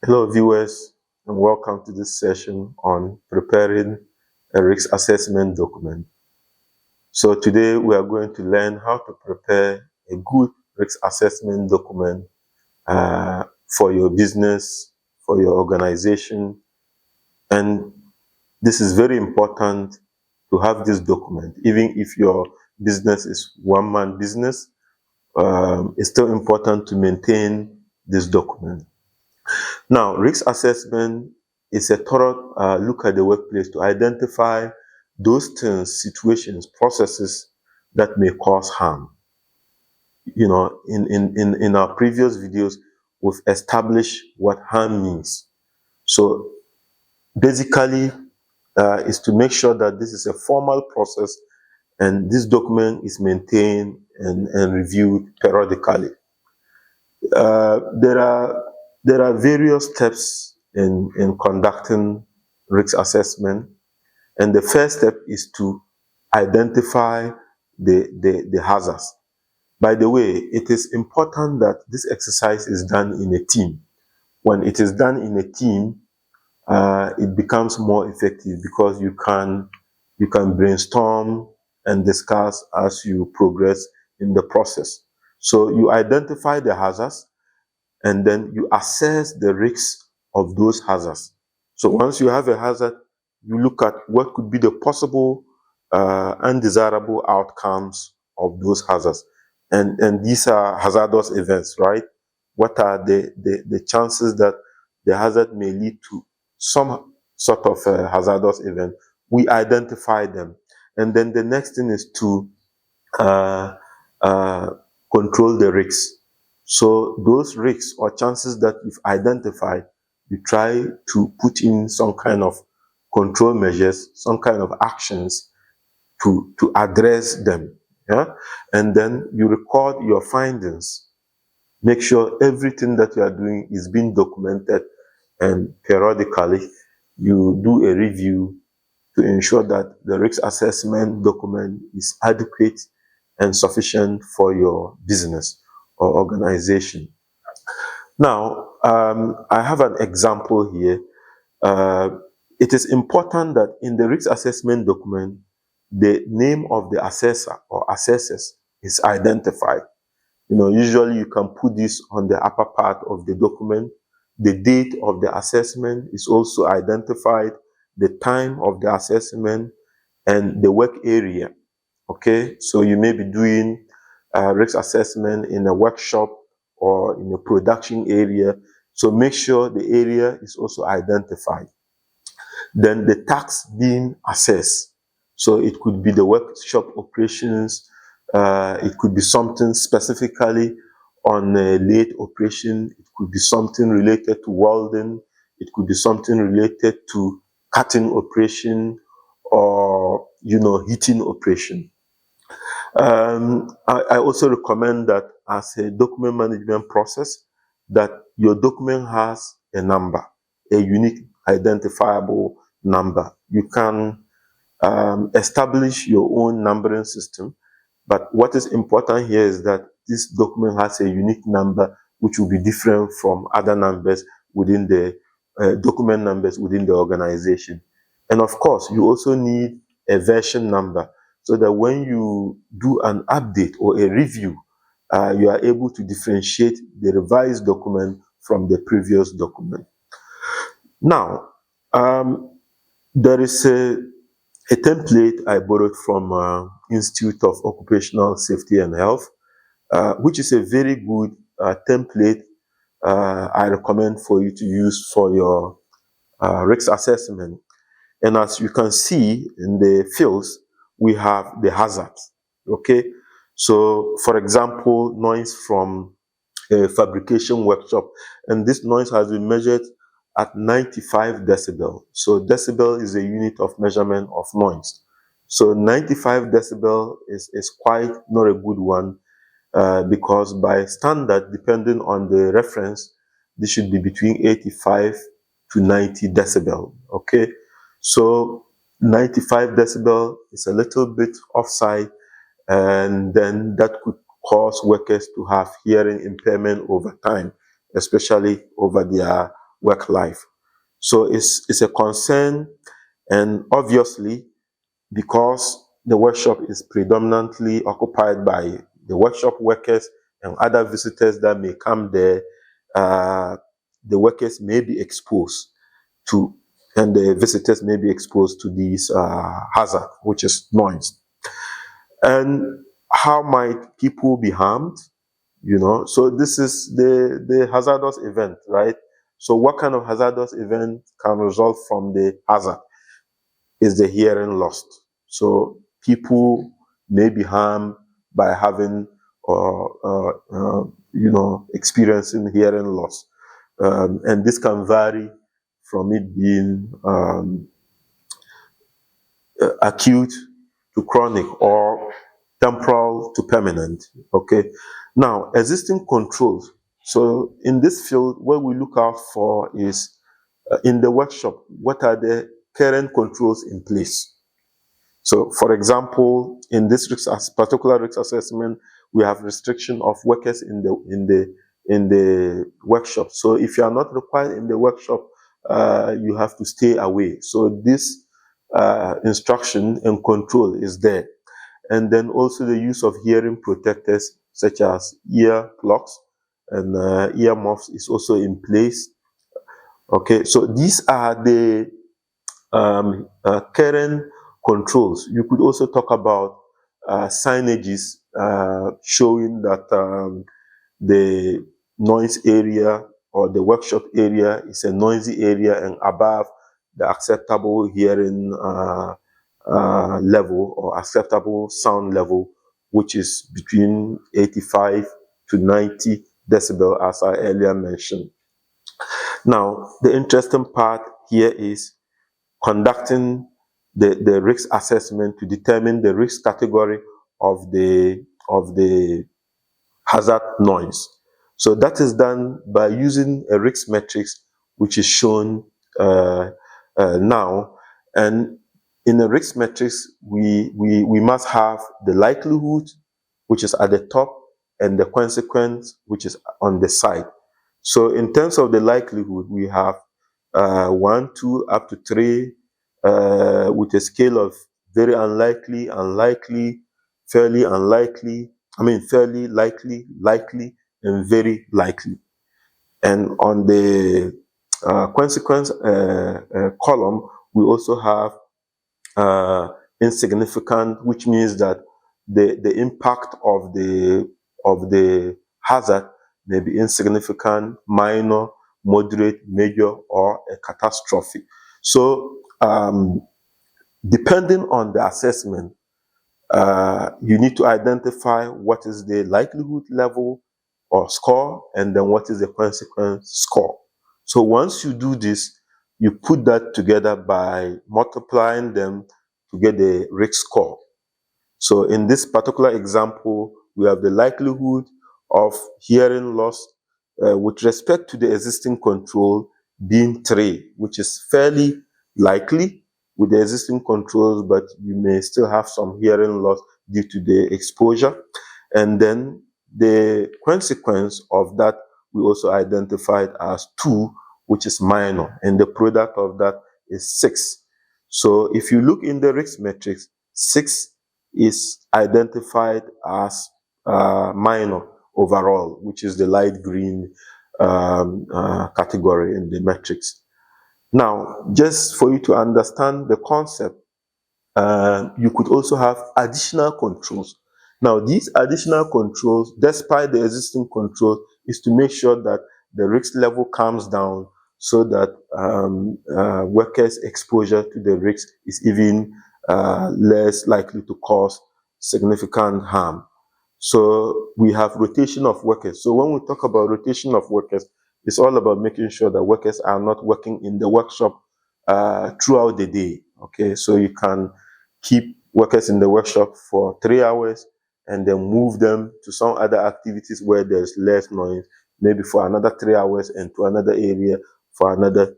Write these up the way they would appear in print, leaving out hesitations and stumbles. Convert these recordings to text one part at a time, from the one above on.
Hello viewers, and welcome to this session on preparing a risk assessment document. So today we are going to learn how to prepare a good risk assessment document for your business, for your organization. And this is very important to have this document. Even if your business is one-man business, it's still important to maintain this document. Now, risk assessment is a thorough look at the workplace to identify those things, situations, processes that may cause harm. You know, in our previous videos, we've established what harm means. So basically, is to make sure that this is a formal process and this document is maintained and reviewed periodically. There are various steps in conducting risk assessment, and the first step is to identify the hazards. By the way, it is important that this exercise is done in a team. When it is done in a team, it becomes more effective because you can brainstorm and discuss as you progress in the process. So you identify the hazards, and then you assess the risks of those hazards. So once you have a hazard, you look at what could be the possible undesirable outcomes of those hazards. And these are hazardous events, right? What are the chances that the hazard may lead to some sort of hazardous event? We identify them. And then the next thing is to control the risks. So those risks or chances that you've identified, you try to put in some kind of control measures, some kind of actions to address them. Yeah? And then you record your findings. Make sure everything that you are doing is being documented, and periodically you do a review to ensure that the risk assessment document is adequate and sufficient for your business or organization. Now, I have an example here. It is important that in the risk assessment document, the name of the assessor or assessors is identified. You know, usually you can put this on the upper part of the document. The date of the assessment is also identified, the time of the assessment, and the work area. Okay, so you may be doing risk assessment in a workshop or in a production area. So make sure the area is also identified. Then the tax being assessed. So it could be the workshop operations. It could be something specifically on a lathe operation. It could be something related to welding. It could be something related to cutting operation or, you know, heating operation. I also recommend that as a document management process, that your document has a number, a unique identifiable number. You can establish your own numbering system, but what is important here is that this document has a unique number which will be different from other numbers within the document numbers within the organization. And of course, you also need a version number, so that when you do an update or a review, you are able to differentiate the revised document from the previous document. Now, there is a template I borrowed from Institute of Occupational Safety and Health, which is a very good template I recommend for you to use for your risk assessment. And as you can see in the fields, we have the hazards. Okay, so for example, noise from a fabrication workshop, and this noise has been measured at 95 decibel. So decibel is a unit of measurement of noise. So 95 decibel is quite not a good one, because by standard, depending on the reference, this should be between 85 to 90 decibel. Okay, so 95 decibel is a little bit offside, and then that could cause workers to have hearing impairment over time, especially over their work life. So it's a concern, and obviously, because the workshop is predominantly occupied by the workshop workers and other visitors that may come there, the workers may be exposed to, and the visitors may be exposed to these hazard, which is noise. And how might people be harmed? So this is the hazardous event, right? So what kind of hazardous event can result from the hazard? Is the hearing lost. So people may be harmed by having experiencing hearing loss. And this can vary from it being acute to chronic, or temporal to permanent. Okay. Now, existing controls. So in this field, what we look out for is in the workshop, what are the current controls in place? So, for example, in this particular risk assessment, we have restriction of workers in the workshop. So, if you are not required in the workshop, you have to stay away. So, this instruction and control is there. And then also the use of hearing protectors such as ear plugs and ear muffs is also in place. Okay, so these are the current controls. You could also talk about signages showing that the noise area or the workshop area is a noisy area and above the acceptable hearing level or acceptable sound level, which is between 85 to 90 decibel, as I earlier mentioned. Now, the interesting part here is conducting the risk assessment to determine the risk category of the hazard noise. So that is done by using a risk matrix, which is shown now. And in the risk matrix, we must have the likelihood, which is at the top, and the consequence, which is on the side. So in terms of the likelihood, we have 1, 2, up to 3, with a scale of very unlikely, unlikely, fairly unlikely, fairly likely, likely, and very likely. And on the consequence column, we also have insignificant, which means that the impact of the hazard may be insignificant, minor, moderate, major, or a catastrophe. So depending on the assessment, you need to identify what is the likelihood level or score, and then what is the consequence score. So once you do this, you put that together by multiplying them to get the risk score. So in this particular example, we have the likelihood of hearing loss with respect to the existing control being 3, which is fairly likely with the existing controls, but you may still have some hearing loss due to the exposure. And then the consequence of that we also identified as 2, which is minor, and the product of that is 6. So if you look in the risk matrix, 6 is identified as minor overall, which is the light green category in the matrix. Now, just for you to understand the concept, you could also have additional controls. Now, these additional controls, despite the existing control, is to make sure that the risk level comes down so that workers' exposure to the risk is even less likely to cause significant harm. So we have rotation of workers. So when we talk about rotation of workers, it's all about making sure that workers are not working in the workshop throughout the day. Okay, so you can keep workers in the workshop for 3 hours and then move them to some other activities where there's less noise, maybe for another 3 hours, and to another area for another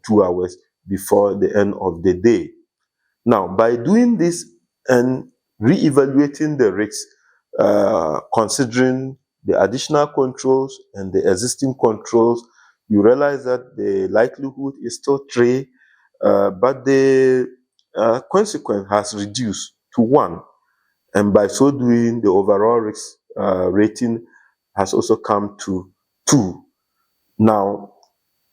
2 hours before the end of the day. Now, by doing this and re-evaluating the risks, considering the additional controls and the existing controls, you realize that the likelihood is still 3, but the consequence has reduced to 1. And by so doing, the overall risk rating has also come to 2. Now,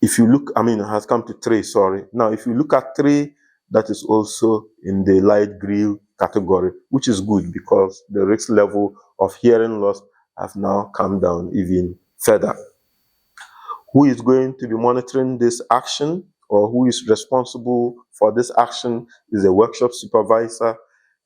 if you look, it has come to 3, sorry. Now, if you look at 3, that is also in the light green category, which is good because the risk level of hearing loss have now come down even further. Who is going to be monitoring this action, or who is responsible for this action, is a workshop supervisor.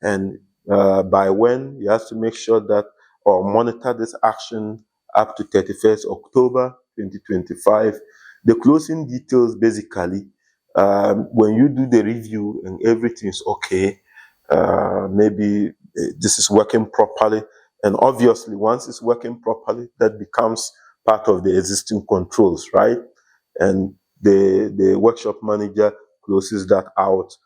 And by when, he has to make sure that, or monitor this action up to 31st October 2025. The closing details, basically, when you do the review and everything is okay, maybe this is working properly. And obviously, once it's working properly, that becomes part of the existing controls, right? And the workshop manager closes that out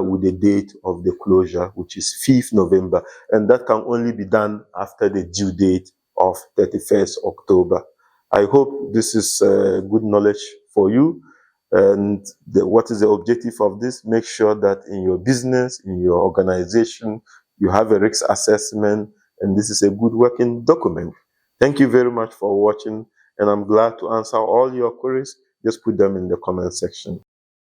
with the date of the closure, which is 5th November. And that can only be done after the due date of 31st October. I hope this is good knowledge for you. And what is the objective of this? Make sure that in your business, in your organization, you have a risk assessment, and this is a good working document. Thank you very much for watching, and I'm glad to answer all your queries. Just put them in the comment section.